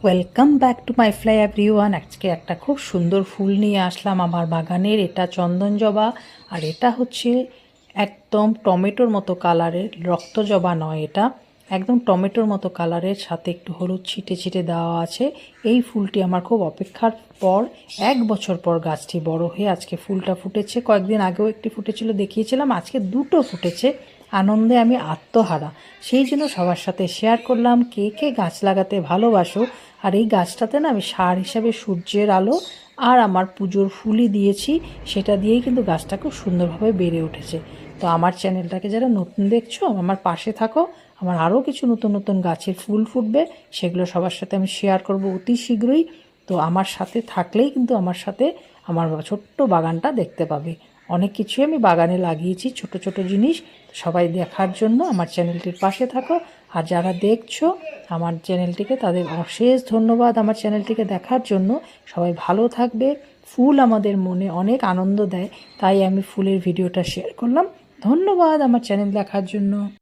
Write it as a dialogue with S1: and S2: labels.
S1: Welcome back to my fly everyone. আজকে একটা খুব সুন্দর ফুল নিয়ে আসলাম আমার বাগানের। এটা চন্দন জবা, আর এটা হচ্ছে একদম টমেটোর মতো কালারের, রক্ত জবা নয়, এটা একদম টমেটোর মতো কালারের, সাথে একটু হলুদ ছিটে ছিটে দেওয়া আছে। এই ফুলটি আমার খুব অপেক্ষার পর 1 বছর পর গাছটি বড় হয়ে আজকে ফুলটা ফুটেছে। কয়েকদিন আগেও একটি ফুটেছিল, দেখিয়েছিলাম, আজকে দুটো ফুটেছে। আনন্দে আমি আত্মহারা। সেই জন্য সবার সাথে শেয়ার করলাম। কে কে গাছ লাগাতে ভালোবাসো। আর এই গাছটাতে না আমি সার হিসাবে সূর্যের আলো আর আমার পুজোর ফুলই দিয়েছি, সেটা দিয়েই কিন্তু গাছটা খুব সুন্দরভাবে বেড়ে উঠেছে। তো আমার চ্যানেলটাকে যারা নতুন দেখছো, আমার পাশে থাকো। আমার আরও কিছু নতুন নতুন গাছের ফুল ফুটবে, সেগুলো সবার সাথে আমি শেয়ার করব অতি শীঘ্রই। তো আমার সাথে থাকলেই কিন্তু আমার সাথে আমার ছোট্ট বাগানটা দেখতে পাবে। অনেক কিছুই আমি বাগানে লাগিয়েছি, ছোট ছোট জিনিস। সবাই দেখার জন্য আমার চ্যানেলটির পাশে থাকো। আর যারা দেখছো আমার চ্যানেলটিকে, তাদের অশেষ ধন্যবাদ আমার চ্যানেলটিকে দেখার জন্য। সবাই ভালো থাকবে। ফুল আমাদের মনে অনেক আনন্দ দেয়, তাই আমি ফুলের ভিডিওটা শেয়ার করলাম। ধন্যবাদ আমার চ্যানেল দেখার জন্য।